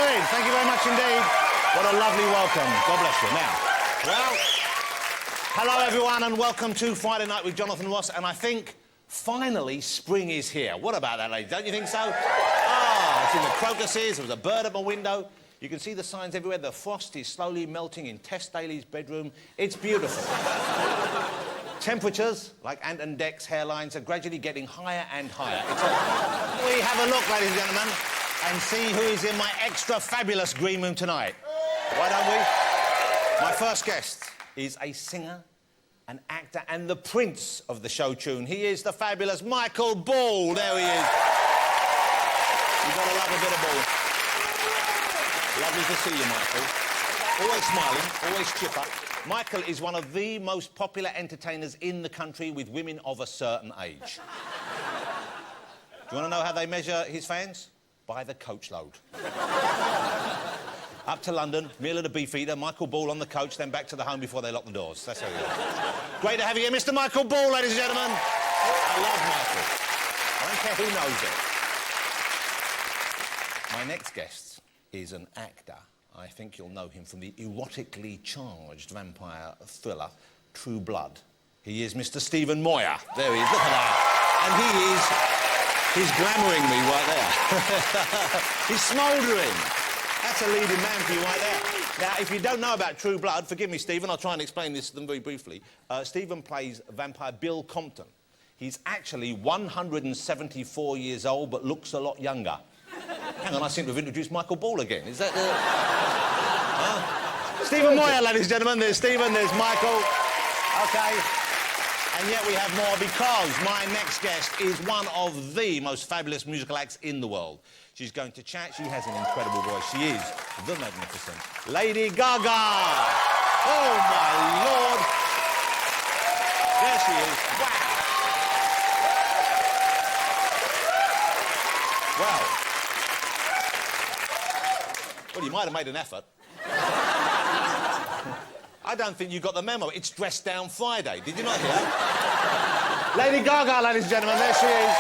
Splendid. Thank you very much indeed. What a lovely welcome. God bless you. Now, well, hello everyone and welcome to Friday Night with Jonathan Ross. And I think finally spring is here. What about that, ladies? Don't you think so? I've seen the crocuses. There was a bird at my window. You can see the signs everywhere. The frost is slowly melting in Tess Daly's bedroom. It's beautiful. Temperatures, like Ant and Dec's hairlines, are gradually getting higher and higher. We have a look, ladies and gentlemen, and see who is in my extra fabulous green room tonight. Why don't we? My first guest is a singer, an actor, and the prince of the show tune. He is the fabulous Michael Ball. There he is. You've got to love a bit of Ball. Lovely to see you, Michael. Always smiling, always chipper. Michael is one of the most popular entertainers in the country with women of a certain age. Do you want to know how they measure his fans? By the coachload. Up to London, meal at a Beefeater, Michael Ball on the coach, then back to the home before they lock the doors. That's how he is. Great to have you here, Mr. Michael Ball, ladies and gentlemen. I love Michael. I don't care who knows it. My next guest is an actor. I think you'll know him from the erotically charged vampire thriller True Blood. He is Mr. Stephen Moyer. There he is, look at that. And he's glamouring me right there. He's smouldering. That's a leading man for you right there. Now, if you don't know about True Blood, forgive me, Stephen, I'll try and explain this to them very briefly. Stephen plays vampire Bill Compton. He's actually 174 years old, but looks a lot younger. Hang on, I seem to have introduced Michael Ball again. Is that the... Huh? Stephen Moyer, ladies and gentlemen. There's Stephen, there's Michael. OK. And yet we have more because my next guest is one of the most fabulous musical acts in the world. She's going to chat. She has an incredible voice. She is the magnificent Lady Gaga. Oh, my Lord. There she is. Wow. Well, you might have made an effort. I don't think you got the memo. It's Dress Down Friday. Did you not hear? Lady Gaga, ladies and gentlemen, there she is.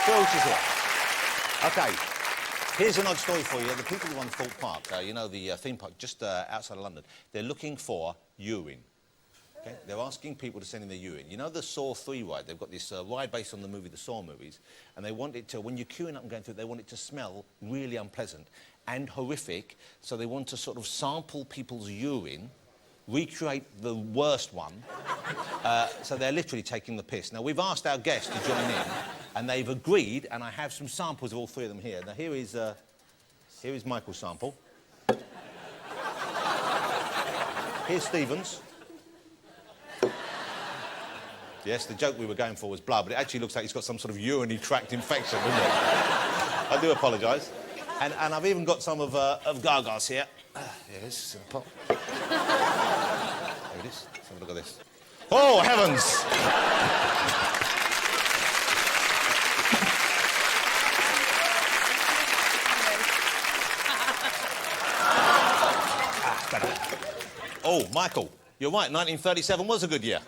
Cool, she's here. OK, here's an odd story for you. The people who run Thorpe Park, you know, the theme park just outside of London, they're looking for urine. Okay? They're asking people to send in their urine. You know the Saw 3 ride? They've got this ride based on the movie, the Saw movies, and they want it to, when you're queuing up and going through it, they want it to smell really unpleasant and horrific, so they want to sort of sample people's urine, recreate the worst one, so they're literally taking the piss. Now, we've asked our guests to join in, and they've agreed, and I have some samples of all three of them here. Now, here is Michael's sample. Here's Stephen's. Yes, the joke we were going for was blood, but it actually looks like he's got some sort of urinary tract infection, doesn't it? I do apologise. And I've even got some of Gaga's here. Yes, pop. There it is. Let's have a look at this. Oh, heavens! Oh, Michael, you're right, 1937 was a good year.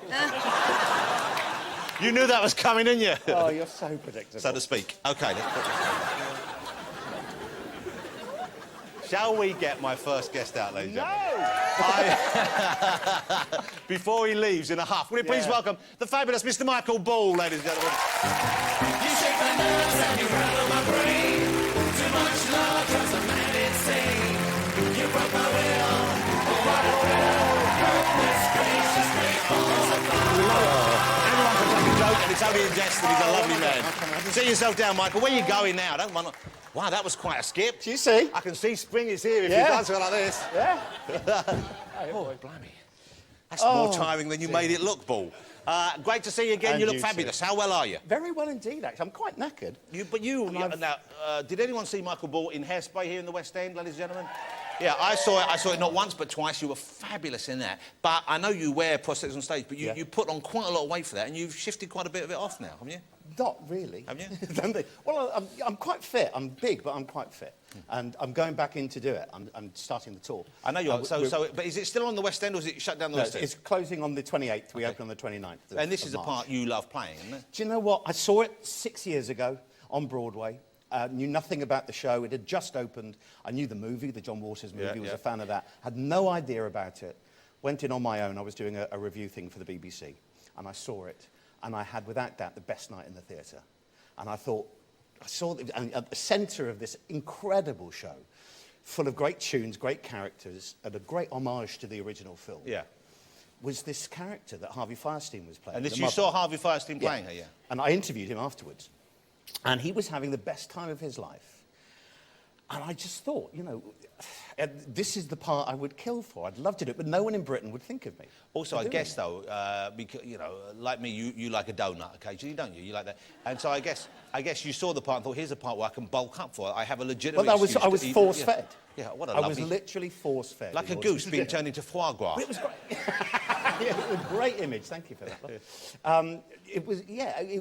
You knew that was coming, didn't you? Oh, you're so predictable. So to speak. OK, shall we get my first guest out, ladies and gentlemen? No! Before he leaves in a huff, will you please welcome the fabulous Mr. Michael Ball, ladies and gentlemen. You shake my nerves and you rattle my brain. Too much love drives a man insane. You broke my will. Oh, what a will. Goodness gracious me. Everyone can take a joke, and it's only in jest, and he's a lovely man. Sit yourself down, Michael. Where are you going now? Don't mind. Wow, that was quite a skip. Do you see? I can see spring is here if you dance like this. Yeah. Oh, blimey. That's more tiring than you made it look, Ball. Great to see you again. And you look you fabulous. too. How well are you? Very well indeed, actually. I'm quite knackered. Did anyone see Michael Ball in Hairspray here in the West End, ladies and gentlemen? Yeah, I saw it. I saw it not once but twice. You were fabulous in that. But I know you wear prosthetics on stage, but you put on quite a lot of weight for that, and you've shifted quite a bit of it off now, haven't you? Not really. Have you? Well, I'm quite fit. I'm big, but I'm quite fit. And I'm going back in to do it. I'm starting the tour. I know you are. But is it still on the West End, or is it shut down the West End? It's closing on the 28th. We open on the 29th. And this is the part you love playing, isn't it? Do you know what? I saw it 6 years ago on Broadway. Knew nothing about the show. It had just opened. I knew the movie, the John Waters movie, was a fan of that. Had no idea about it. Went in on my own. I was doing a review thing for the BBC, and I saw it, and I had, without doubt, the best night in the theatre. And I thought, I saw at the centre of this incredible show, full of great tunes, great characters, and a great homage to the original film. Yeah. Was this character that Harvey Firestein was playing. And you saw Harvey Firestein playing her, yeah? And I interviewed him afterwards. And he was having the best time of his life. And I just thought, you know, this is the part I would kill for. I'd love to do it, but no one in Britain would think of me. Also, I guess, though, because, you know, like me, you like a donut occasionally, don't you? You like that. And so I guess you saw the part and thought, here's a part where I can bulk up for. I have a legitimate excuse I was force-fed. Yeah, what a I was literally force-fed. Like a goose being turned into foie gras. It was great. Yeah, it was a great image. Thank you for that. It was,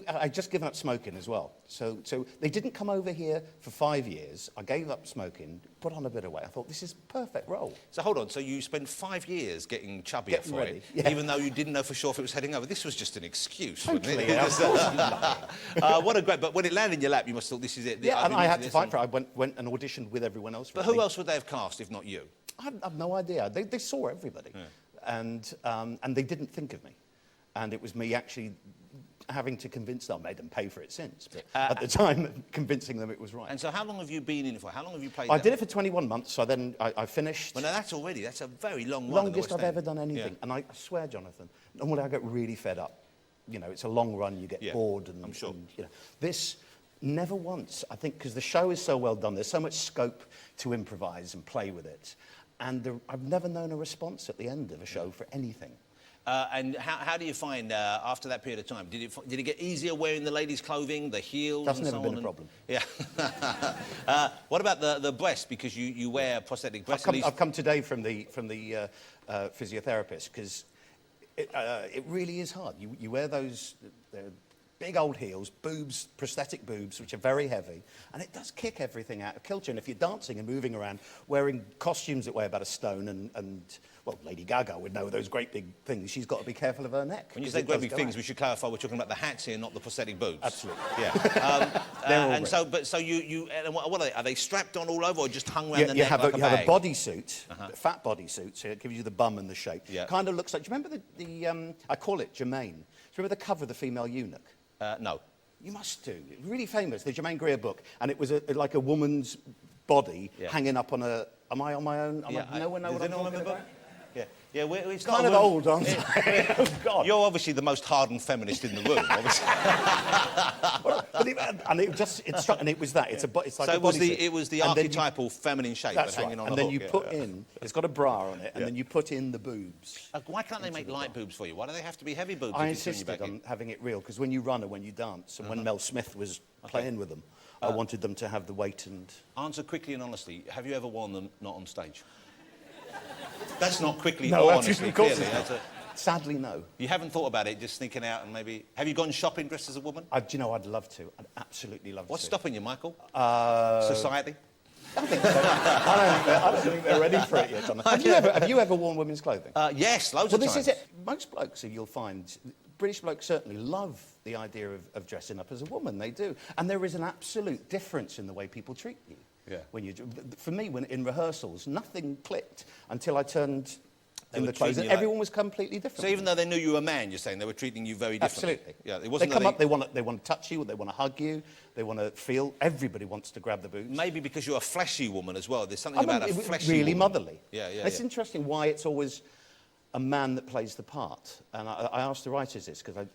I'd just given up smoking as well. So they didn't come over here for 5 years. I gave up smoking, put on a bit of weight. I thought, this is a perfect role. So hold on, so you spent 5 years getting chubbier for ready. it, Yeah. even though you didn't know for sure if it was heading over. This was just an excuse, Totally, wasn't yeah, it? of course not. What a great, but when it landed in your lap, you must have thought, this is it. Yeah, I've and been I using had to this fight and- for it. I went and auditioned with everyone else. But who else would they have cast if not you? I have no idea. They saw everybody. Yeah. And they didn't think of me. And it was me actually having to convince them. I made them pay for it since. But at the time, convincing them it was right. And so how long have you been in it for? How long have you played I that? did it for 21 months, so then I finished. Well, now that's a very long run. Longest I've ever done anything. Yeah. And I swear, Jonathan, normally I get really fed up. You know, it's a long run, you get bored. And, I'm sure. And, you know, this, never once, I think, because the show is so well done, there's so much scope to improvise and play with it. And I've never known a response at the end of a show for anything. And how do you find, after that period of time, did it get easier wearing the ladies' clothing, the heels That's and never so been on? a problem. Yeah. What about the breast? Because you wear prosthetic breasts. I've come today from the physiotherapist, because it really is hard. You wear those big old heels, boobs, prosthetic boobs, which are very heavy, and it does kick everything out of kilter. And if you're dancing and moving around, wearing costumes that weigh about a stone, and well, Lady Gaga would know those great big things. She's got to be careful of her neck. When you say great big things, we should clarify we're talking about the hats here, not the prosthetic boobs. Absolutely. Yeah. And great. so you and what are they? Are they strapped on all over or just hung around the you neck have like a bag? bodysuit, a fat bodysuit, so it gives you the bum and the shape. Yeah. Kind of looks like. Do you remember the I call it Germaine. Do you remember the cover of The Female Eunuch? No. You must do. Really famous, the Germaine Greer book. And it was like a woman's body hanging up on a... Am I on my own? No one know what I'm talking about? Yeah, yeah. It's Kind of old, aren't I? Oh, God. You're obviously the most hardened feminist in the room. Obviously. It was that. It's like So a bodysuit. it was the And then archetypal feminine shape, That's but hanging right. on And a then hook. you put in. It's got a bra on it, and then you put in the boobs. Why can't they make light boobs for you? Why do they have to be heavy boobs? I if you turn your back insisted in? on having it real, because when you run or when you dance, and when Mel Smith was playing with them, I wanted them to have the weight and... Answer quickly and honestly. Have you ever worn them not on stage? That's not quickly No, or absolutely, honestly. of course Clearly. it's not. Sadly, no. You haven't thought about it, just sneaking out and maybe... Have you gone shopping dressed as a woman? Do you know, I'd love to. I'd absolutely love What's to. stopping you, Michael? Society? I don't think they're ready for it yet, Jonathan. Have you ever worn women's clothing? Yes, loads Well, of times. this is it. Most blokes, you'll find, British blokes certainly love the idea of dressing up as a woman. They do. And there is an absolute difference in the way people treat you. Yeah. For me, when in rehearsals, nothing clicked until I turned in were the clothes, treating and you like- everyone was completely different. So even though they knew you were a man, you're saying they were treating you very differently? Absolutely. Yeah, it They wasn't come that up, they want to touch you, they want to hug you, they want to feel. Everybody wants to grab the boobs. Maybe because you're a fleshy woman as well. There's something about a fleshy really woman. motherly. Yeah, yeah, It's yeah. interesting why it's always a man that plays the part. And I asked the writers this, because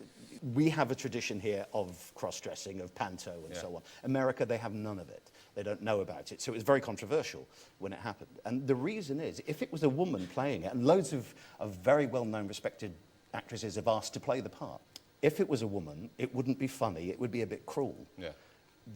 we have a tradition here of cross-dressing, of panto and so on. America, they have none of it. They don't know about it. So it was very controversial when it happened. And the reason is, if it was a woman playing it, and loads of very well-known, respected actresses have asked to play the part, if it was a woman, it wouldn't be funny, it would be a bit cruel. Yeah.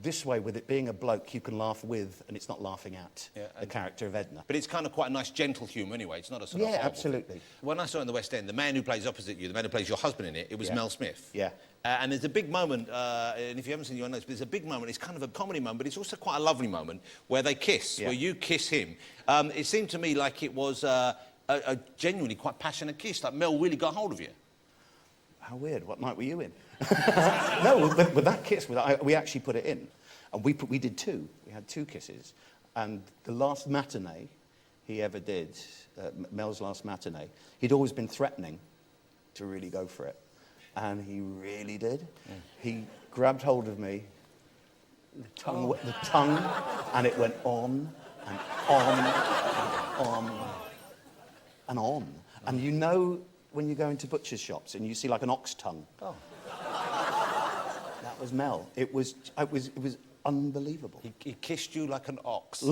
This way, with it being a bloke, you can laugh with, and it's not laughing at the character of Edna. But it's kind of quite a nice, gentle humour anyway. It's not a sort of horrible absolutely. thing. When I saw it in the West End, the man who plays opposite you, the man who plays your husband in it, it was Mel Smith. Yeah. And there's a big moment, and if you haven't seen your notes, but there's a big moment, it's kind of a comedy moment, but it's also quite a lovely moment, where they kiss, where you kiss him. It seemed to me like it was a genuinely quite passionate kiss, like Mel really got hold of you. How weird. What night were you in? No, with that kiss, we actually put it in. And we did two. We had two kisses. And the last matinee he ever did, Mel's last matinee, he'd always been threatening to really go for it. And he really did. Yeah. He grabbed hold of me, the tongue, and it went on and on and on and on. And you know when you go into butcher's shops and you see like an ox tongue. Oh. That was Mel. It was unbelievable. He kissed you like an ox.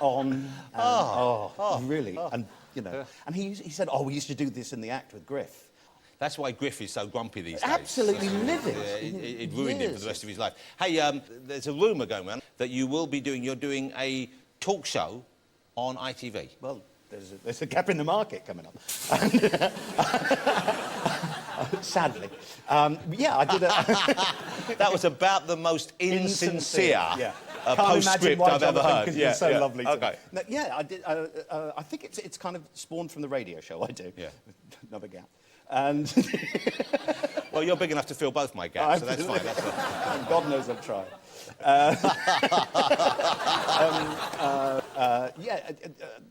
On and really. And you know, and he said, "Oh, we used to do this in the act with Griff." That's why Griff is so grumpy these days. Absolutely livid. It ruined him for the rest of his life. Hey, there's a rumour going around that you're doing a talk show on ITV. Well, there's a gap in the market coming up. Sadly. Yeah, I did a... That was about the most insincere Can't postscript I've ever heard. Yeah, you're so lovely. Okay. No, yeah, I did. I think it's kind of spawned from the radio show I do. Yeah. Another gap. And well, you're big enough to fill both my gaps, so that's fine. God knows I've tried.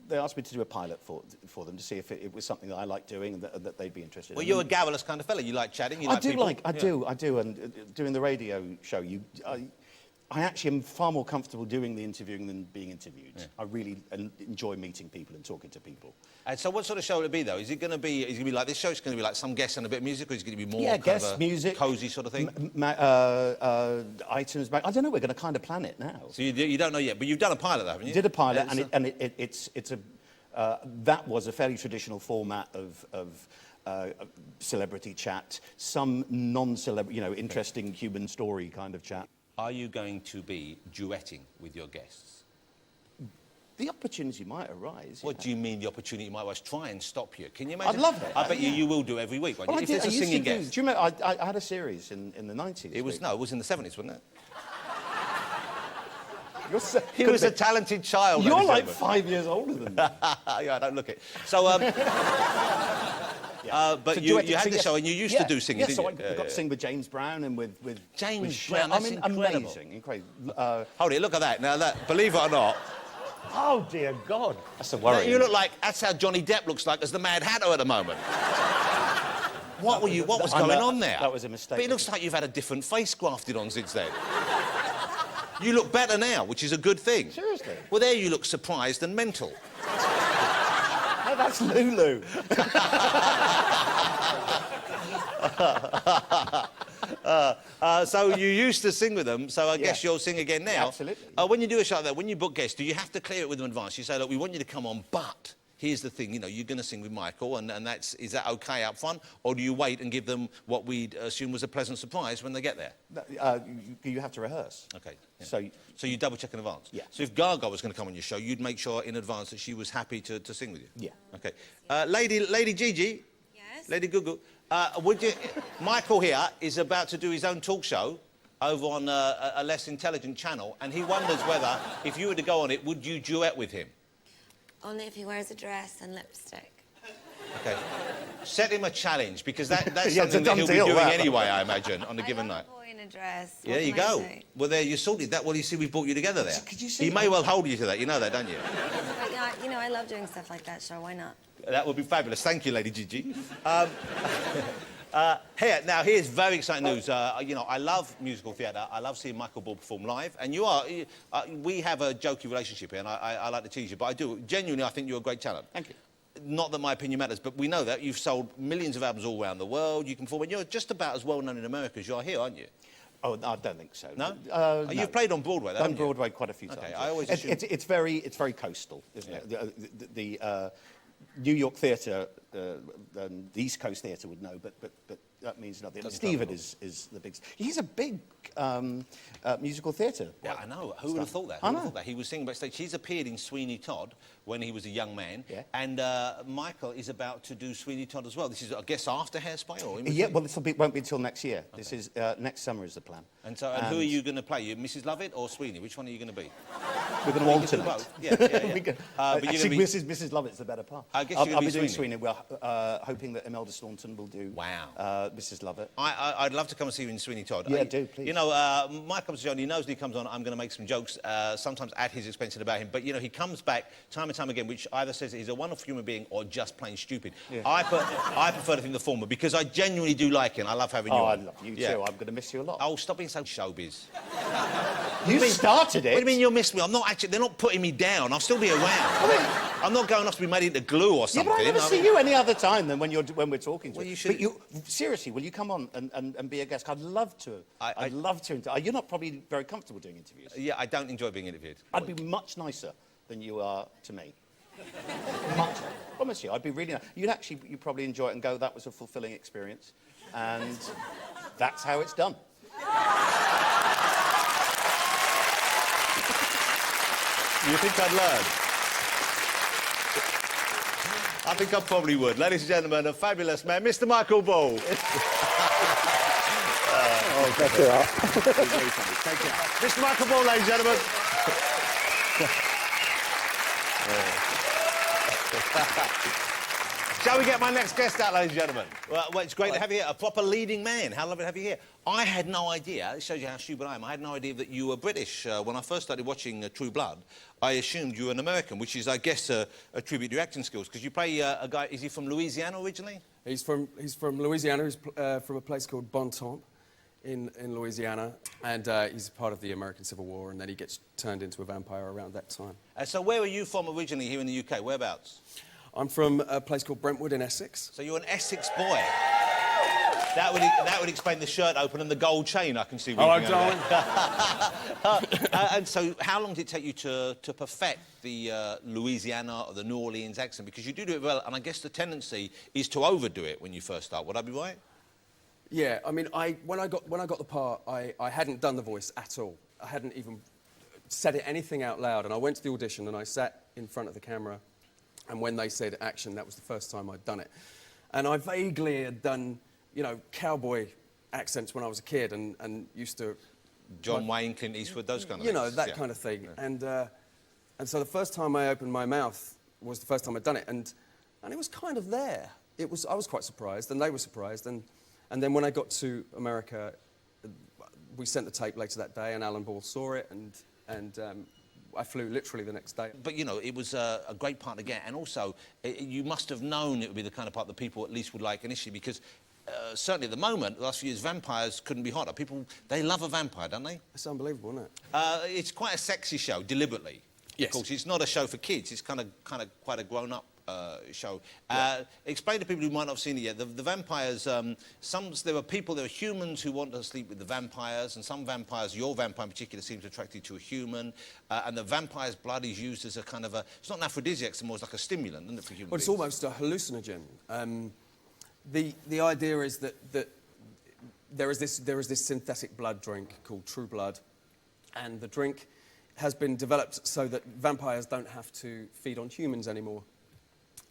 They asked me to do a pilot for them to see if it was something that I liked doing and that they'd be interested in. Well, you're a garrulous kind of fella. You like chatting. I do. And doing the radio show, I actually am far more comfortable doing the interviewing than being interviewed. Yeah. I really enjoy meeting people and talking to people. And so what sort of show will it be, though? Is it going to be like this show? It's going to be like some guests and a bit of music, or is it going to be more guest music, cosy sort of thing? Items back. I don't know. We're going to kind of plan it now. So you don't know yet, but you've done a pilot, haven't you? Did a pilot, that was a fairly traditional format of celebrity chat, some non-celebrity, interesting human story kind of chat. Are you going to be duetting with your guests? The opportunity might arise. What do you mean the opportunity might arise? Try and stop you. Can you imagine? I'd love it. I bet you will do every week, won't you? If there's a singing guest. Do you remember, I had a series in the 90s. It was in the 70s, wasn't it? He was a talented child. You're like 5 years older than me. Yeah, I don't look it. So, but you had the show and you used to do singing, didn't you? So I got to sing with James Brown and with James Brown. That's incredible. Incredible. Hold it, look at that. Now, believe it or not. Oh, dear God. That's a worry. You look like, that's how Johnny Depp looks like as the Mad Hatter at the moment. What was going on there? That was a mistake. But it looks like you've had a different face grafted on since then. You look better now, which is a good thing. Seriously? Well, there you look surprised and mental. Oh, that's Lulu. So you used to sing with them, so I guess you'll sing again now. Yeah, absolutely. When you do a show like that, when you book guests, do you have to clear it with them in advance? You say, look, we want you to come on, but here's the thing, you're going to sing with Michael, and is that OK up front? Or do you wait and give them what we'd assume was a pleasant surprise when they get there? You have to rehearse. OK. Yeah. So you double-check in advance? Yeah. So if Gaga was going to come on your show, you'd make sure in advance that she was happy to sing with you? Yeah. OK. Lady Gigi? Yes? Lady Gaga, Michael here is about to do his own talk show over on a less intelligent channel, and he wonders whether, if you were to go on it, would you duet with him? Only if he wears a dress and lipstick. OK. Set him a challenge, because that's Yeah, something that he'll be deal, doing that. anyway, I imagine, on a given night. I love a boy in a dress. Yeah, there you go. Well, there, you sorted that. Well, you see, we've brought you together there. Could you see He may well hold you to that, you know that, don't you? But, I love doing stuff like that, sure, why not? That would be fabulous. Thank you, Lady Gigi. Here's very exciting news. I love musical theatre. I love seeing Michael Ball perform live. And we have a jokey relationship here, and I like to tease you, but I do. Genuinely, I think you're a great talent. Thank you. Not that my opinion matters, but we know that. You've sold millions of albums all around the world. You can perform, and you're just about as well known in America as you are here, aren't you? Oh, no, I don't think so. No? No. You've played on Broadway, though, Done haven't you? Broadway quite a few times. Okay, I always it's very coastal, isn't it? The New York theatre, the East Coast theatre would know, but that means nothing. Stephen is the big... He's a big musical theatre. Yeah, I know. Who would have thought that? He was singing backstage. He's appeared in Sweeney Todd, when he was a young man. Yeah. And Michael is about to do Sweeney Todd as well. This is, I guess, after Hairspray or in Yeah, between? well, won't be until next year. Okay. This is next summer is the plan. And so, and who are you going to play? You Mrs. Lovett or Sweeney? Which one are you going to be? We're going to alternate. Both. Yeah, yeah, yeah. But actually, Mrs. Lovett's the better part. I guess I'll you're going be to doing be Sweeney. We're hoping that Imelda Staunton will do Mrs. Lovett. I'd love to come and see you in Sweeney Todd. Yeah, do, please. You know, Mike comes to John, he knows when he comes on, I'm going to make some jokes, sometimes at his expense and about him, but, you know, he comes back time and time again, which either says that he's a wonderful human being or just plain stupid. Yeah. I prefer to think the former, because I genuinely do like him. I love having you on. I love you too. I'm going to miss you a lot. Oh, stop being so showbiz. You started it. What do you mean you'll miss me? I'm not actually, they're not putting me down. I'll still be around. I'm not going off to be made into glue or something. Yeah, but I never see you any other time than when we're talking to well, you. You should... But seriously, will you come on and be a guest? I'd love to. I'd love to. You're not probably very comfortable doing interviews. Yeah, I don't enjoy being interviewed. I'd be much nicer than you are to me. Much. I promise you, I'd be really nice. You'd probably enjoy it and go, that was a fulfilling experience. And that's how it's done. You think I'd learn? I think I probably would. Ladies and gentlemen, a fabulous man, Mr. Michael Ball. That's all right. Take care. Mr. Michael Ball, ladies and gentlemen. Shall we get my next guest out, ladies and gentlemen? Well, it's great to have you here. A proper leading man. How lovely to have you here. I had no idea, it shows you how stupid I am, I had no idea that you were British. When I first started watching True Blood, I assumed you were an American, which is, I guess, a tribute to your acting skills, because you play a guy, is he from Louisiana originally? He's from Louisiana. He's from a place called Bontemps in Louisiana, and he's part of the American Civil War, and then he gets turned into a vampire around that time. So where are you from originally here in the UK? Whereabouts? I'm from a place called Brentwood in Essex. So you're an Essex boy. That would explain the shirt open and the gold chain I can see. Hello, darling. And so, how long did it take you to perfect the Louisiana or the New Orleans accent? Because you do it well, and I guess the tendency is to overdo it when you first start. Would I be right? Yeah, I mean, when I got the part, I hadn't done the voice at all. I hadn't even said anything out loud, and I went to the audition and I sat in front of the camera, and when they said action, that was the first time I'd done it. And I vaguely had done, you know, cowboy accents when I was a kid, and used to... John Wayne, Clint Eastwood, those kind of you things. know, that kind of thing. Yeah. And so the first time I opened my mouth was the first time I'd done it, and it was kind of there. I was quite surprised, and they were surprised, and then when I got to America, we sent the tape later that day, and Alan Ball saw it, and I flew literally the next day. But, you know, it was a great part to get, and also, you must have known it would be the kind of part that people at least would like initially, because certainly at the moment, the last few years, vampires couldn't be hotter. People, they love a vampire, don't they? It's unbelievable, isn't it? It's quite a sexy show, deliberately. Yes. Of course, it's not a show for kids. It's kind of quite a grown-up show. Explain to people who might not have seen it yet. The vampires, there are humans who want to sleep with the vampires, and some vampires, your vampire in particular, seems attracted to a human, and the vampire's blood is used as a kind of it's not an aphrodisiac, it's more like a stimulant, isn't it, for human Well, it's beings? almost a hallucinogen. The idea is that there is this synthetic blood drink called True Blood, and the drink has been developed so that vampires don't have to feed on humans anymore.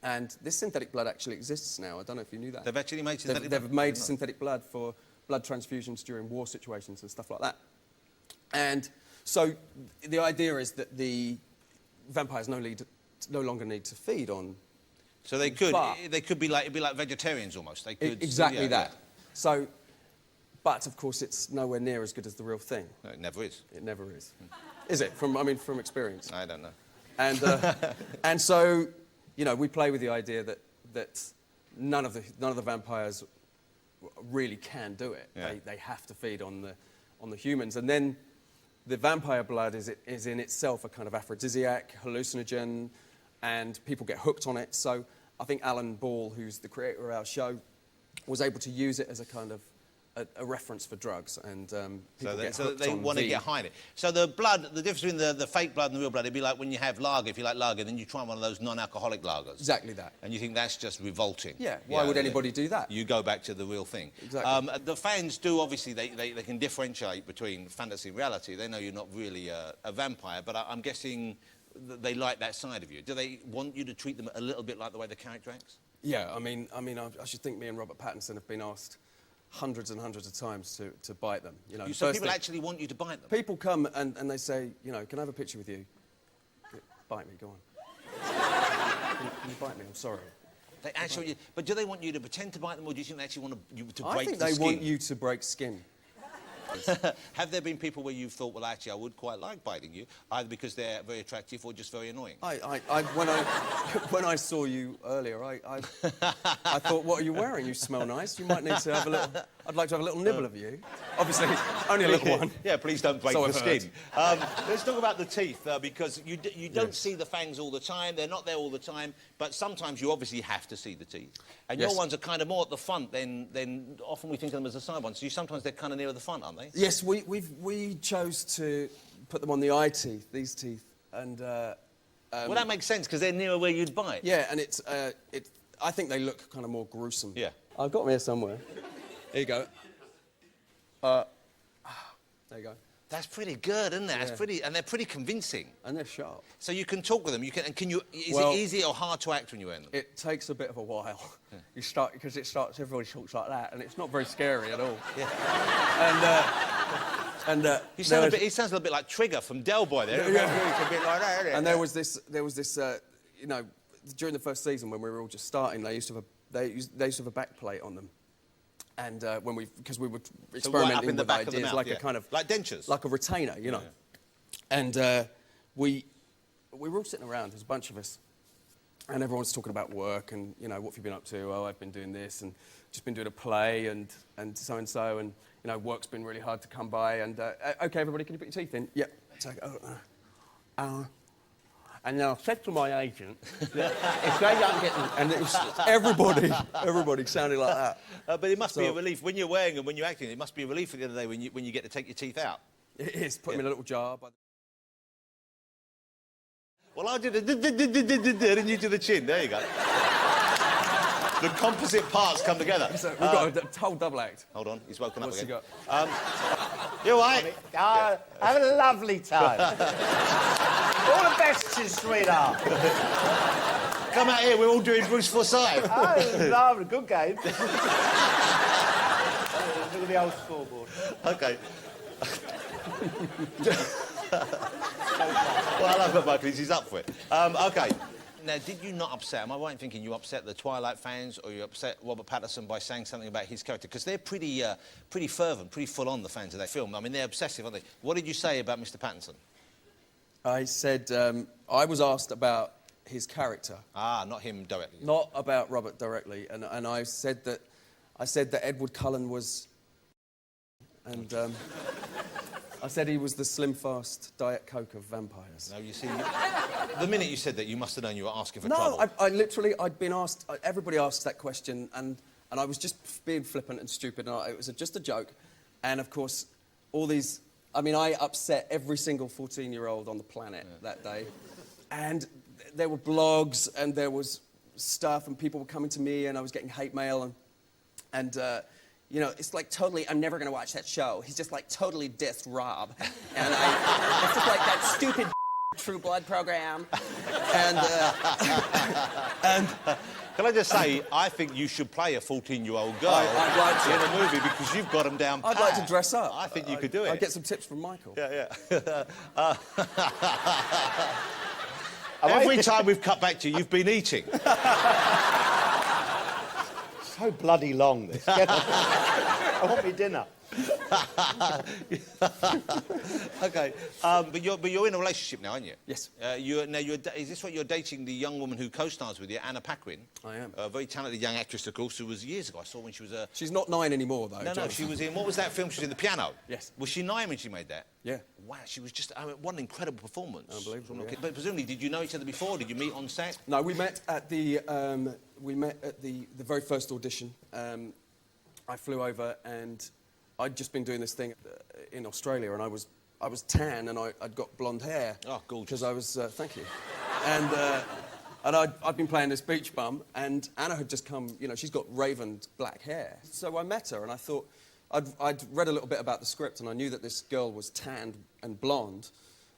And this synthetic blood actually exists now. I don't know if you knew that. They've actually made synthetic blood? They've made synthetic blood for blood transfusions during war situations and stuff like that. And so the idea is that the vampires no longer need to feed on. So they could be like vegetarians almost. They could exactly that. Yeah. So, but of course it's nowhere near as good as the real thing. No, it never is. It never is. Is it? From experience. I don't know. And so, you know, we play with the idea that none of the vampires really can do it. Yeah. They have to feed on the humans, and then the vampire blood is in itself a kind of aphrodisiac, hallucinogen, and people get hooked on it. So I think Alan Ball, who's the creator of our show, was able to use it as a kind of a reference for drugs, and people get hooked they on want to get high in it. So the difference between the fake blood and the real blood, it'd be like when you have lager. If you like lager, then you try one of those non-alcoholic lagers. Exactly that. And you think that's just revolting. Yeah. Why would anybody do that? You go back to the real thing. Exactly. The fans do obviously they can differentiate between fantasy and reality. They know you're not really a vampire, but I'm guessing they like that side of you? Do they want you to treat them a little bit like the way the character acts? Yeah, I should think me and Robert Pattinson have been asked hundreds and hundreds of times to bite them. You know, So first people thing- actually want you to bite them? People come and they say, you know, can I have a picture with you? Bite me, go on. Can you bite me? I'm sorry. They actually, but do they want you to pretend to bite them, or do you think they actually want you to break I think the they skin? want you to break skin. Have there been people where you've thought, well, actually, I would quite like biting you, either because they're very attractive or just very annoying? When I saw you earlier, I thought, what are you wearing? You smell nice. You might need to have a little. I'd like to have a little nibble of you. Obviously, only a little one. Yeah, please don't break So the I've heard. skin. Let's talk about the teeth, because you don't see the fangs all the time. They're not there all the time, but sometimes you obviously have to see the teeth. And Yes. your ones are kind of more at the front than often we think of them as the side ones. So sometimes they're kind of nearer the front, aren't they? Yes, we chose to put them on the eye teeth, these teeth, and Well, that makes sense, because they're nearer where you'd bite. yeah, and I think they look kind of more gruesome. Yeah. I've got them here somewhere. Here you go. There you go. That's pretty good, isn't it? That's Yeah. pretty, and they're pretty convincing. And they're sharp. So you can talk with them. You can, and can you? Is Well- it easy or hard to act when you wear them? It takes a bit of a while. You start because everybody talks like that, and it's not very scary at all. Yeah. And He there was- sounds a little bit like Trigger from Del Boy there. Yeah. It's a bit like that, isn't it? And there was this, you know, during the first season when we were all just starting, they used to have a back plate on them, and because we were So right experimenting up in the with back of the ideas, mouth, like yeah. a kind of like dentures. like a retainer, you know. And we were all sitting around. There's a bunch of us, and everyone's talking about work and, you know, what have you been up to? Oh, I've been doing this and just been doing a play and so and so, and you know, work's been really hard to come by. And okay, everybody, can you put your teeth in? Yep. So I go, and then I said to my agent, if they don't get them, and it was everybody sounded like that. But it must be a So- relief when you're wearing them, when you're acting. It must be a relief at the end of the day when you get to take your teeth out. It is. Put them in a little jar. Well, I did a and you do the chin. There you go. The composite parts come together. So we've got a whole double act. Hold on, he's woken What's up he again. got? You all right? Having a lovely time. All the best to you, sweetheart. Come out here, we're all doing Bruce Forsyth. Oh, lovely. Good game. Look at the old scoreboard. Okay. Well, I love that Michael, he's up for it. Okay. Now, did you not upset, am I right in thinking you upset the Twilight fans, or you upset Robert Pattinson by saying something about his character? Because they're pretty fervent, pretty full-on, the fans of that film. I mean, they're obsessive, aren't they? What did you say about Mr. Pattinson? I said I was asked about his character, Ah, not him directly. not about Robert directly, and I said that Edward Cullen was, and I said he was the slim fast Diet Coke of vampires. No, you see, the minute you said that, you must have known you were asking for No, trouble. I literally, I'd been asked, everybody asks that question, and I was just being flippant and stupid, and it was just a joke. And of course, all these, I mean, I upset every single 14-year-old on the planet that day. And there were blogs, and there was stuff, and people were coming to me, and I was getting hate mail, and you know, it's like totally, I'm never going to watch that show. He's just like totally dissed Rob. And it's just like that stupid True Blood program. And Can I just say, I think you should play a 14-year-old girl I'd like to. in a movie because you've got them down pat. I'd like to dress up. I think you could do it. I'd get some tips from Michael. Yeah. Every time we've cut back to you, you've been eating. So bloody long, this. I want me dinner. Okay, but you're in a relationship now, aren't you? Yes. Is this what you're dating the young woman who co-stars with you, Anna Paquin? I am. A very talented young actress, of course, who was years ago. I saw when she was a... She's not 9 anymore, though. No, she was in... What was that film? She was in The Piano. Yes. Was she 9 when she made that? Yeah. Wow, she was just... I mean, what an incredible performance. Unbelievable, yeah. But presumably, did you know each other before? Did you meet on set? No, we met at the very first audition. I flew over, and I'd just been doing this thing in Australia, and I was tan, and I'd got blonde hair. Oh, gorgeous. Because I was, thank you. And I'd been playing this beach bum, and Anna had just come, you know, she's got ravened black hair. So I met her, and I thought, I'd read a little bit about the script, and I knew that this girl was tanned and blonde,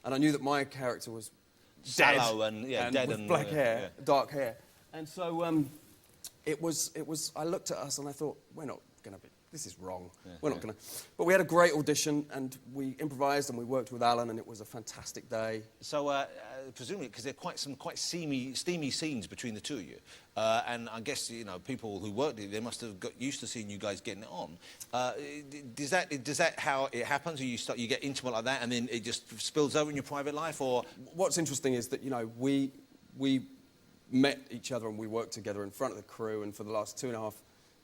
and I knew that my character was sallow and dead with and black hair, yeah. dark hair. And so it was. I looked at us and I thought, we're not going to be. This is wrong. We're not going to. But we had a great audition and we improvised and we worked with Alan and it was a fantastic day. So, presumably, because there are some quite steamy scenes between the two of you, and I guess, you know, people who worked it, they must have got used to seeing you guys getting it on. Does that how it happens? Or you get intimate like that and then it just spills over in your private life, or...? What's interesting is that, you know, we met each other and we worked together in front of the crew, and for the last 2.5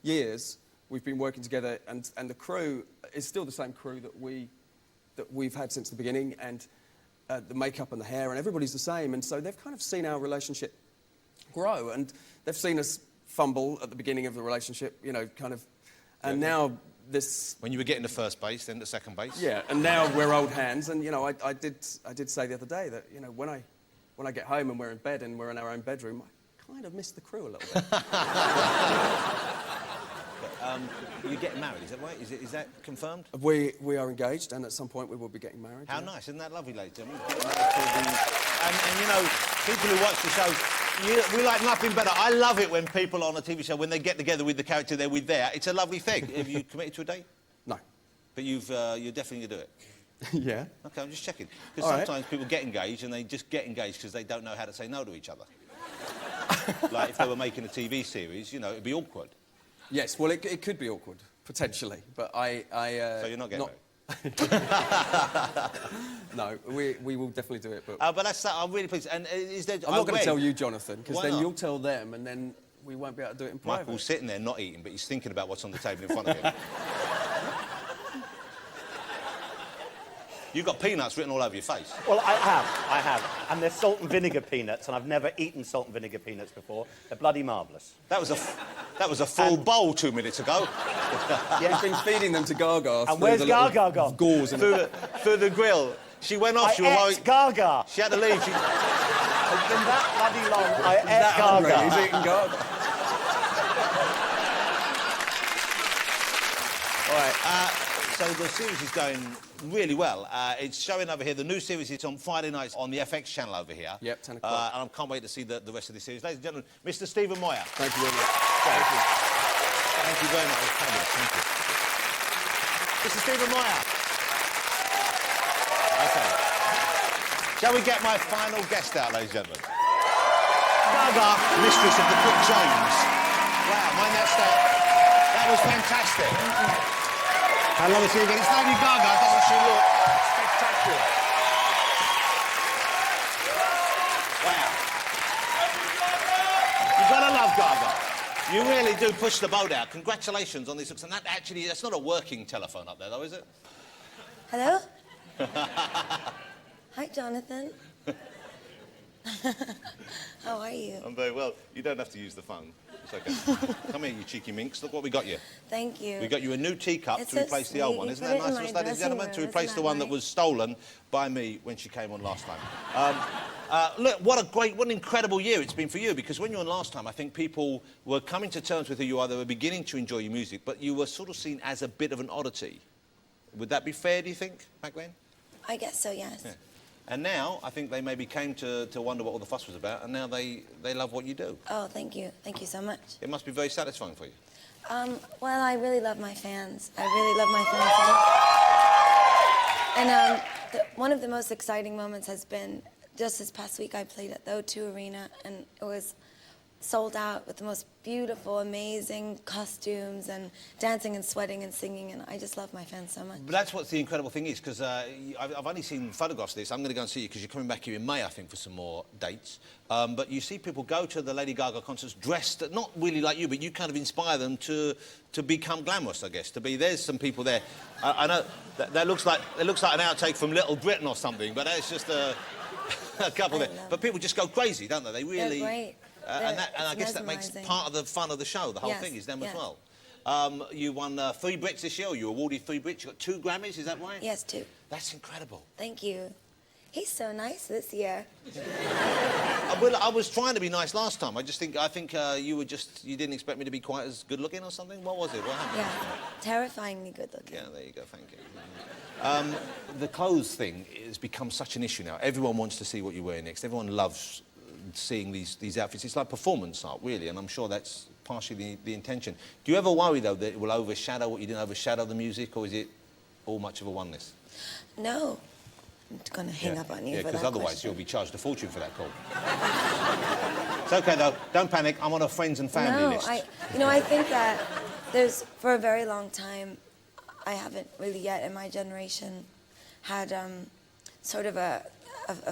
years, we've been working together, and the crew is still the same crew that we've had since the beginning, and the makeup and the hair, and everybody's the same, and so they've kind of seen our relationship grow, and they've seen us fumble at the beginning of the relationship, you know, kind of, and now this... When you were getting to first base, then to second base? Yeah, and now we're old hands, and, you know, I did say the other day that, you know, when I get home and we're in bed and we're in our own bedroom, I kind of miss the crew a little bit. You're getting married, is that right? Is that confirmed? We are engaged, and at some point we will be getting married. How nice, isn't that lovely, ladies and gentlemen? And you know, people who watch the show, we like nothing better. I love it when people on a TV show, when they get together with the character they're with there, it's a lovely thing. Have you committed to a date? No. But you're definitely going to do it? Yeah. OK, I'm just checking. Because sometimes people get engaged and they just get engaged because they don't know how to say no to each other. Like if they were making a TV series, you know, it'd be awkward. Yes, well, it could be awkward, potentially, but So you're not getting married? No, we will definitely do it, but... but that's that. I'm really pleased. And is there... I'm not going to tell you, Jonathan, because Why then not? you'll tell them, and then we won't be able to do it in private. Michael's sitting there not eating, but he's thinking about what's on the table in front of him. You've got peanuts written all over your face. Well, I have. And they're salt and vinegar peanuts, and I've never eaten salt and vinegar peanuts before. They're bloody marvellous. That was a full bowl 2 minutes ago. Yeah. He's been feeding them to Gaga. And where's Gaga gone? Gauze in through the grill. She went off. She was ate Gaga. She had to leave. It's been that bloody long. I ate that hungry. Gaga. He's eating Gaga. All right. So the series is going really well. It's showing over here. The new series is on Friday nights on the FX channel over here. Yep, 10 o'clock. And I can't wait to see the rest of the series. Ladies and gentlemen, Mr. Stephen Moyer. Thank you very much. Thank you. Thank you very much. Thank you. Mr. Stephen Moyer. OK. Shall we get my final guest out, ladies and gentlemen? Gaga, mistress of the Quick James. Wow, mind that step. That was fantastic. I love to see you again. It's Lady Gaga, doesn't she look spectacular? Wow. You've got to love Gaga. You really do push the boat out. Congratulations on this. And that's not a working telephone up there, though, is it? Hello? Hi, Jonathan. How are you? I'm very well. You don't have to use the phone. It's OK. Come here, you cheeky minx. Look what we got you. Thank you. We got you a new teacup It's to so replace the old sweet. one. You Isn't put that it in nice, my ladies and dressing gentlemen? To room. replace Isn't the that one that nice? was stolen by me when she came on last time. Look, what an incredible year it's been for you, because when you were on last time, I think people were coming to terms with who you are. They were beginning to enjoy your music, but you were sort of seen as a bit of an oddity. Would that be fair, do you think, back then? I guess so, yes. Yeah. And now, I think they maybe came to wonder what all the fuss was about, and now they love what you do. Oh, thank you. Thank you so much. It must be very satisfying for you. Well, I really love my fans. I really love my fans. And one of the most exciting moments has been just this past week I played at the O2 Arena, and it was sold out with the most beautiful, amazing costumes and dancing and sweating and singing, and I just love my fans so much. But that's what the incredible thing is, because I've only seen photographs of this. I'm going to go and see you, because you're coming back here in May, I think, for some more dates. But you see people go to the Lady Gaga concerts dressed, not really like you, but you kind of inspire them to become glamorous, I guess, to be... There's some people there. I know that looks like an outtake from Little Britain or something, but that's just a couple there. But people just go crazy, don't they? They really... They're great. And I guess that makes part of the fun of the show. The whole thing is them as well. You won 3 Brits this year, or you awarded 3 Brits. You got 2 Grammys, is that right? Yes, 2. That's incredible. Thank you. He's so nice this year. Well, I was trying to be nice last time. I think you didn't expect me to be quite as good looking or something. What was it? What happened? Yeah, terrifyingly good looking. Yeah, there you go. Thank you. the clothes thing has become such an issue now. Everyone wants to see what you wear next. Everyone loves seeing these outfits. It's like performance art, really, and I'm sure that's partially the intention. Do you ever worry, though, that it will overshadow what you did, overshadow the music, or is it all much of a oneness? No. I'm going to hang up on you for that because otherwise question. you'll be charged a fortune for that call. It's OK, though. Don't panic. I'm on a friends and family list. I think that for a very long time, I haven't really yet in my generation had sort of a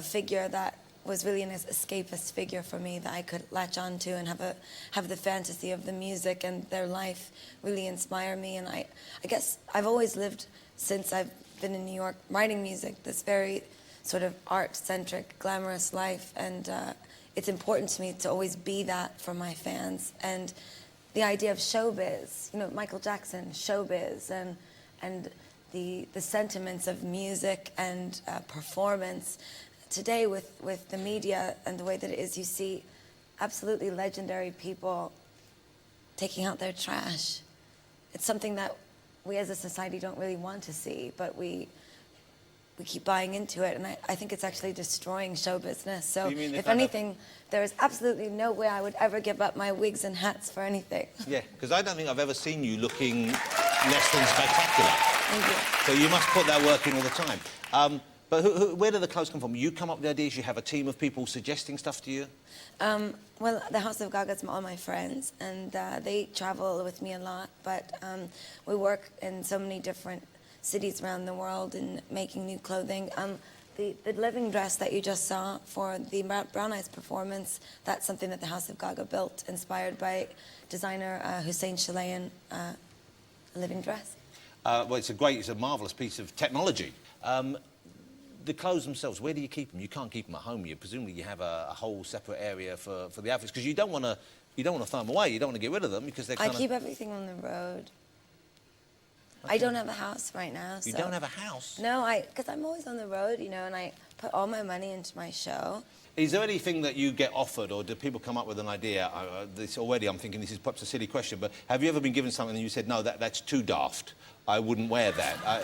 figure that was really an escapist figure for me that I could latch onto and have the fantasy of the music and their life really inspire me. And I guess I've always lived, since I've been in New York writing music, this very sort of art-centric, glamorous life, and it's important to me to always be that for my fans. And the idea of showbiz, Michael Jackson, showbiz, and the sentiments of music and performance. Today, with the media and the way that it is, you see absolutely legendary people taking out their trash. It's something that we as a society don't really want to see, but we keep buying into it, and I think it's actually destroying show business. So if anything, there is absolutely no way I would ever give up my wigs and hats for anything. Yeah, because I don't think I've ever seen you looking less than spectacular. Thank you. So you must put that work in all the time. But where do the clothes come from? You come up with the ideas, you have a team of people suggesting stuff to you? Well, the House of Gaga is all my friends, and they travel with me a lot, but we work in so many different cities around the world in making new clothing. The living dress that you just saw for the Brown Eyes performance, that's something that the House of Gaga built, inspired by designer Hussein Chalayan, a living dress. Well, it's a marvellous piece of technology. The clothes themselves, where do you keep them? You can't keep them at home. Presumably you have a whole separate area for the outfits, because you don't want to throw them away. You don't want to get rid of them because they're I keep everything on the road. Okay. I don't have a house right now. You don't have a house? No, because I'm always on the road, and I put all my money into my show. Is there anything that you get offered, or do people come up with an idea? I'm thinking this is perhaps a silly question, but have you ever been given something and you said, no, that's too daft, I wouldn't wear that?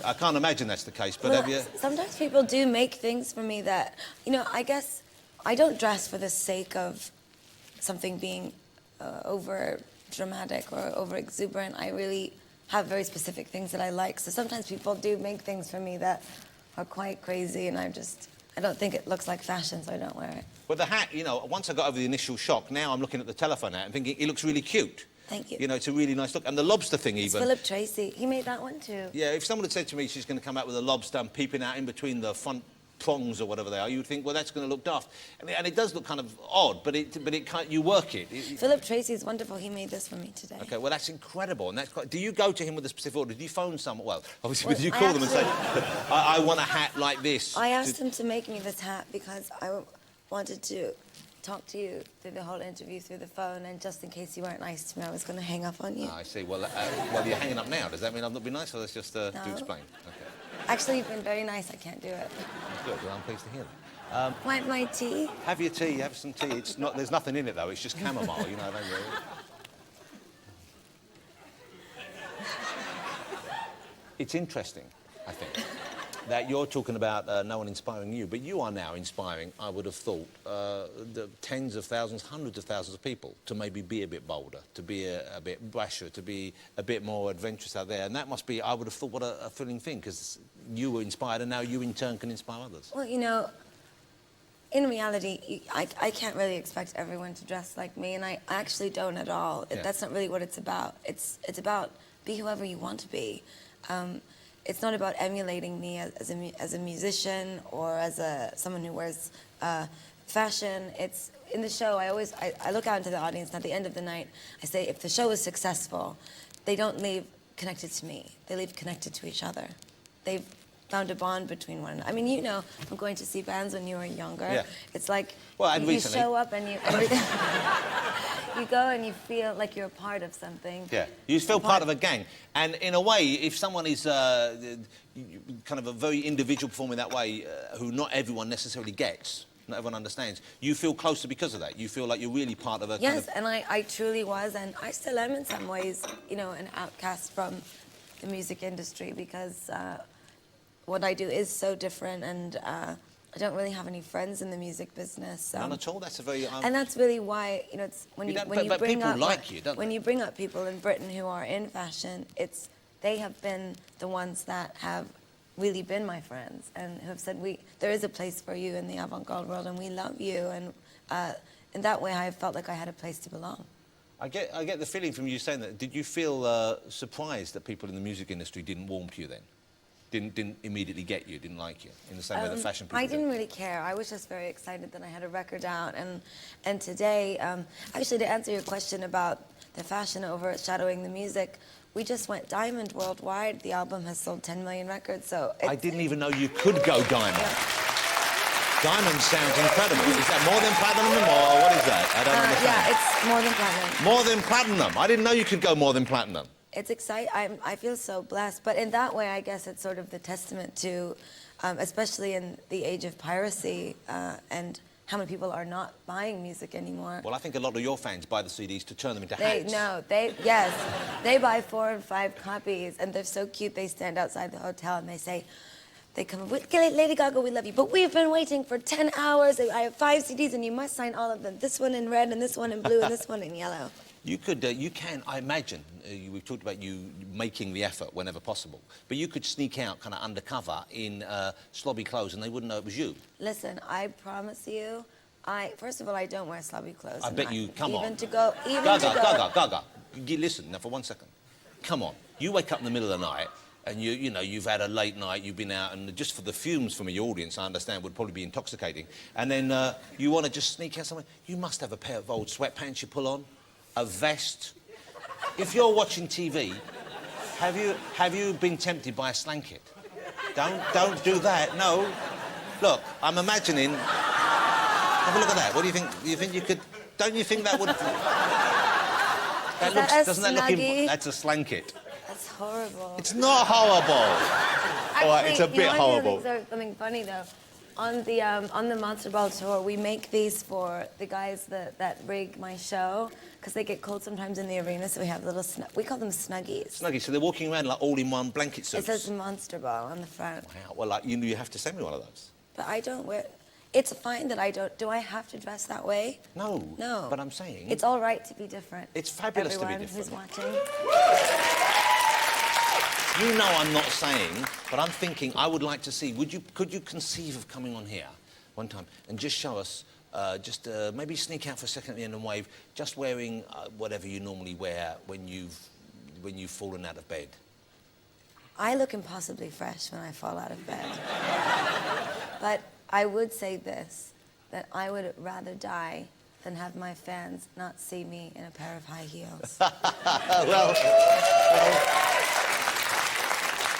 I can't imagine that's the case, but have you... Sometimes people do make things for me that, I guess I don't dress for the sake of something being over dramatic or over exuberant. I really have very specific things that I like. So sometimes people do make things for me that are quite crazy, and I don't think it looks like fashion, so I don't wear it. But the hat, once I got over the initial shock, now I'm looking at the telephone hat and thinking it looks really cute. Thank you. It's a really nice look. And the lobster thing, it's even. Philip Tracy. He made that one too. Yeah, if someone had said to me she's going to come out with a lobster and peeping out in between the front prongs or whatever they are, you would think, well, that's going to look daft. And it does look kind of odd, but it can't, you work it. Philip Tracy is wonderful. He made this for me today. OK, well, that's incredible. And that's quite... Do you go to him with a specific order? Do you phone someone? Well, obviously, do you call them and say, I want a hat like this? I asked him to make me this hat because I wanted to talk to you through the whole interview through the phone, and just in case you weren't nice to me, I was going to hang up on you. I see. Well, you're hanging up now. Does that mean I've not been nice, or that's just to explain? OK. Actually, you've been very nice. I can't do it. Good. Well, I'm pleased to hear that. My tea? Have your tea. Have some tea. It's not. There's nothing in it though. It's just chamomile. Don't worry. It's interesting, I think, that you're talking about no one inspiring you, but you are now inspiring, I would have thought, the tens of thousands, hundreds of thousands of people to maybe be a bit bolder, to be a bit brasher, to be a bit more adventurous out there. And that must be, I would have thought, what a thrilling thing, because you were inspired and now you in turn can inspire others. Well, in reality, I can't really expect everyone to dress like me, and I actually don't at all. Yeah. That's not really what it's about. It's about be whoever you want to be. It's not about emulating me as a musician or as someone who wears fashion. It's in the show. I look out into the audience, and at the end of the night, I say, if the show is successful, they don't leave connected to me. They leave connected to each other. They've found a bond between one another. I mean, from going to see bands when you were younger. Yeah. It's like and you recently... show up and you go and you feel like you're a part of something. Yeah, you feel part of a gang. And in a way, if someone is kind of a very individual performer that way, who not everyone necessarily gets, not everyone understands, you feel closer because of that. You feel like you're really part of a Yes, and I truly was, and I still am in some ways, an outcast from the music industry, because what I do is so different, and I don't really have any friends in the music business. None at all. That's a very. And that's really why, you know, it's when You you don't- when you but bring people up like you, don't when they? you bring up people in Britain who are in fashion, they have been the ones that have really been my friends and who have said there is a place for you in the avant-garde world and we love you, and in that way I felt like I had a place to belong. I get the feeling from you saying that. Did you feel surprised that people in the music industry didn't warm to you then? Didn't immediately get you, didn't like you, in the same way the fashion people I do? didn't really care. I was just very excited that I had a record out, and today, actually, to answer your question about the fashion overshadowing the music, we just went diamond worldwide. The album has sold 10 million records, so I didn't even know you could go diamond. Diamond sounds incredible. Is that more than platinum or what is that? I don't understand. yeah, it's more than platinum. More than platinum. I didn't know you could go more than platinum. It's exciting. I feel so blessed, but in that way, I guess it's sort of the testament to, especially in the age of piracy and how many people are not buying music anymore. Well, I think a lot of your fans buy the CDs to turn them into hats. Yes, they buy 4 and 5 copies, and they're so cute. They stand outside the hotel and they say, they come with Lady Gaga, we love you, but we've been waiting for 10 hours. I have 5 CDs, and you must sign all of them. This one in red, and this one in blue, and this one in yellow. You could, you can, I imagine, we've talked about you making the effort whenever possible, but you could sneak out kind of undercover in slobby clothes and they wouldn't know it was you. Listen, I promise you, first of all, I don't wear slobby clothes. I bet you, come on. Gaga, listen, now for 1 second. Come on, you wake up in the middle of the night and you know, you've had a late night, you've been out, and just for the fumes from your audience, I understand, would probably be intoxicating, and then you want to just sneak out somewhere. You must have a pair of old sweatpants you pull on. A vest. If you're watching TV, have you been tempted by a slanket? Don't do that. No. Look, I'm imagining. Have a look at that. What do you think? Do you think you could? Don't you think that would? Doesn't that look? That's a slanket. That's horrible. It's not horrible. Actually, All right, it's a bit horrible. There's something funny though. On the Monster Ball tour, we make these for the guys that rig my show because they get cold sometimes in the arena. So we have little we call them snuggies. Snuggies. So they're walking around like all in one blanket suits. It says Monster Ball on the front. Wow. Well, like you have to send me one of those. But I don't wear. It's fine that I don't. Do I have to dress that way? No. No. But I'm saying it's all right to be different. It's fabulous Everyone to be different. who's watching. You know I'm not saying, but I'm thinking I would like to see, could you conceive of coming on here one time and just show us, maybe sneak out for a second at the end and wave, just wearing whatever you normally wear when you've fallen out of bed? I look impossibly fresh when I fall out of bed. But I would say this, that I would rather die than have my fans not see me in a pair of high heels.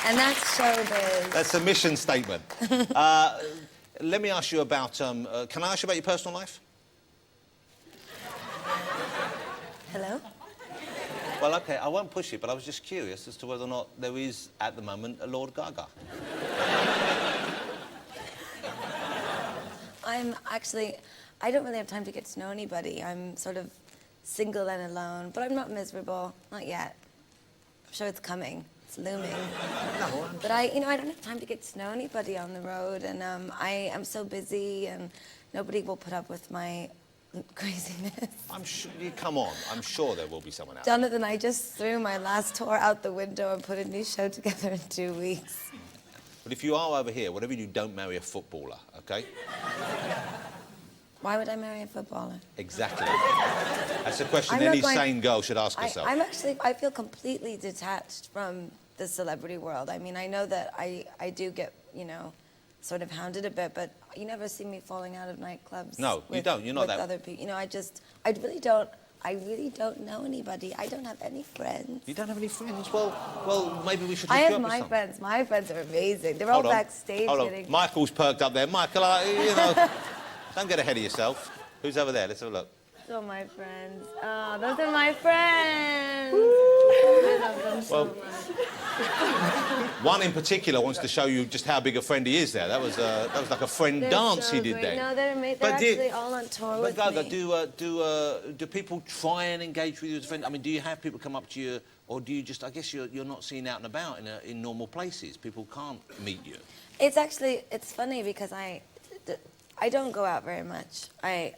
And that's showbiz. That's a mission statement. Let me ask you about, can I ask you about your personal life? Hello? Well, OK, I won't push it, but I was just curious as to whether or not there is, at the moment, a Lord Gaga. I don't really have time to get to know anybody. I'm sort of single and alone, but I'm not miserable, not yet. I'm sure it's coming. It's looming. No, but I don't have time to get to know anybody on the road, and I am so busy, and nobody will put up with my craziness. I'm sure, come on, I'm sure there will be someone out. Jonathan, I just threw my last tour out the window and put a new show together in 2 weeks. But if you are over here, whatever you do, don't marry a footballer, OK? Why would I marry a footballer? Exactly. That's a question I'm not any going- sane girl should ask herself. I feel completely detached from the celebrity world. I mean, I know that I do get, sort of hounded a bit, but you never see me falling out of nightclubs. No, you don't. You're not that. With other people. I really don't know anybody. I don't have any friends. You don't have any friends? Well, maybe we should I hook you have up with my some. friends. My friends are amazing. They're all backstage Hold on. getting... Michael's perked up there. Michael, don't get ahead of yourself. Who's over there? Let's have a look. Those are my friends. Oh, those are my friends. I love them so much. One in particular wants to show you just how big a friend he is there. That was like a friend dance so he did great. there. No, they're actually all on tour with Gaga, me. do people try and engage with you as a friend? I mean, do you have people come up to you Or do you just, I guess you're not seen out and about in normal places. People can't meet you. It's funny because I don't go out very much. I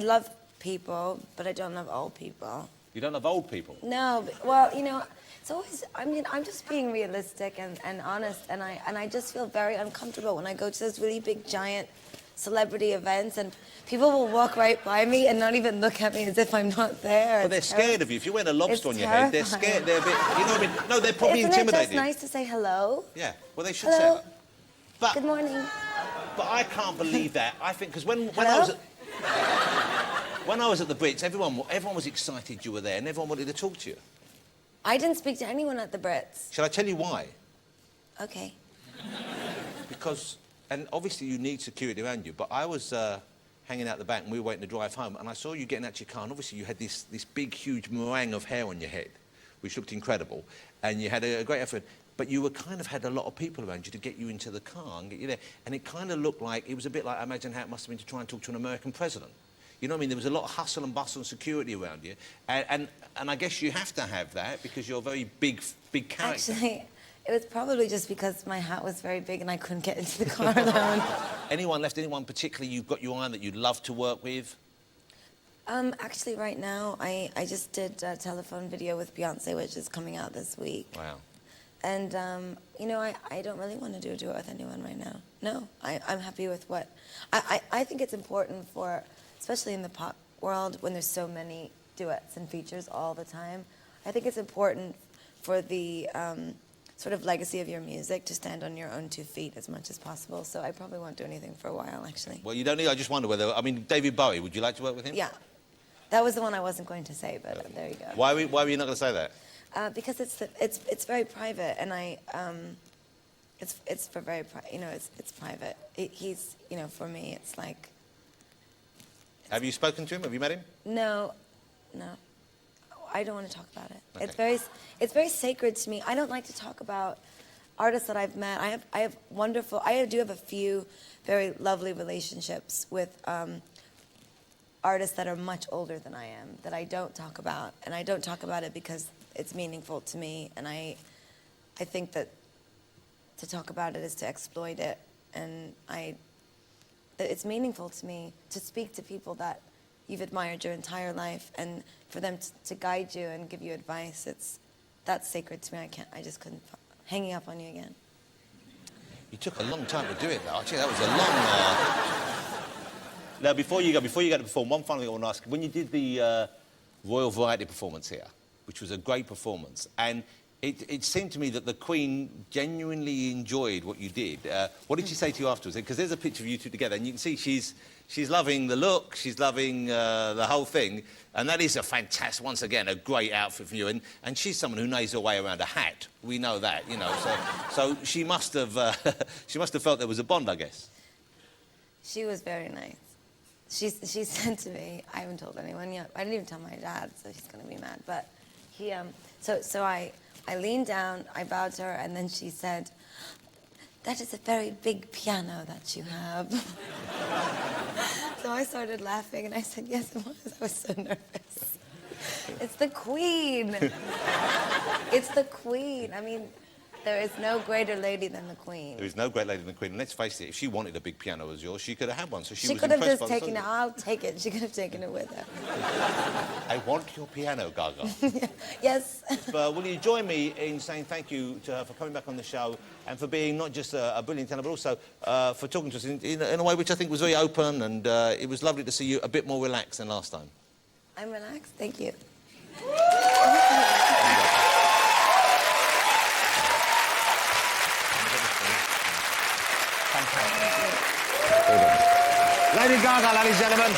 love people, but I don't love old people. You don't love old people? No, well, you know, it's always, I mean, I'm just being realistic and honest, and I just feel very uncomfortable when I go to those really big, giant celebrity events, and people will walk right by me and not even look at me as if I'm not there. But they're scared of you. If you're wearing a lobster on your head, they're scared. They're a bit, you know what I mean? No, they're probably Isn't intimidated. it just nice to say hello? Yeah, well, they should Hello? say that. But, Good morning. But I can't believe that. I think, because when I was at the Brits, everyone was excited you were there, and everyone wanted to talk to you. I didn't speak to anyone at the Brits. Shall I tell you why? Okay. Because, and obviously you need security around you, but I was hanging out the back and we were waiting to drive home, and I saw you getting out your car, and obviously you had this big, huge meringue of hair on your head, which looked incredible, and you had a great effort, but you were kind of had a lot of people around you to get you into the car and get you there, and it kind of looked like, it was a bit like, I imagine how it must have been to try and talk to an American president. You know what I mean? There was a lot of hustle and bustle and security around you, and I guess you have to have that because you're a very big character. Actually, it was probably just because my hat was very big and I couldn't get into the car alone. Anyone particularly you've got your eye on that you'd love to work with? Actually, right now, I just did a telephone video with Beyonce, which is coming out this week. Wow. And, you know, I don't really want to do a duet with anyone right now. No, I'm happy with what... I think it's important for, especially in the pop world, when there's so many duets and features all the time, I think it's important for the sort of legacy of your music to stand on your own 2 feet as much as possible. So I probably won't do anything for a while, actually. Well, you don't need... I just wonder whether... I mean, David Bowie, would you like to work with him? Yeah. That was the one I wasn't going to say, but there you go. Why were you not going to say that? Because it's very private, and it's for very you know, it's private. He's, you know, for me it's like. Have you spoken to him? Have you met him? No, I don't want to talk about it. Okay. It's very sacred to me. I don't like to talk about artists that I've met. I do have a few very lovely relationships with artists that are much older than I am that I don't talk about, and I don't talk about it because it's meaningful to me, and I think that to talk about it is to exploit it, and it's meaningful to me to speak to people that you've admired your entire life, and for them to guide you and give you advice. That's sacred to me. I just couldn't hanging up on you again. You took a long time to do it, though. Actually, that was a long. Now, before you go to perform, one final thing I want to ask: when you did the Royal Variety performance here, which was a great performance, and it seemed to me that the Queen genuinely enjoyed what you did. What did she say to you afterwards? Because there's a picture of you two together, and you can see she's loving the look, she's loving the whole thing, and that is a fantastic, once again, a great outfit for you. And she's someone who knows her way around a hat. We know that, you know. So she must have felt there was a bond, I guess. She was very nice. She said to me, I haven't told anyone yet. I didn't even tell my dad, so he's going to be mad. But he, so I leaned down, I bowed to her, and then she said, "That is a very big piano that you have." So I started laughing, and I said, "Yes, it was." I was so nervous. It's the Queen. It's the Queen. I mean, there is no greater lady than the Queen. There is no great lady than the Queen. And let's face it, if she wanted a big piano as yours, she could have had one. So she was could have impressed just by the taken it. song. I'll take it. She could have taken it with her. I want your piano, Gaga. Yes. But will you join me in saying thank you to her for coming back on the show and for being not just a brilliant tenor, but also for talking to us in a way which I think was very open, and it was lovely to see you a bit more relaxed than last time. I'm relaxed. Thank you. Lady Gaga, ladies and gentlemen.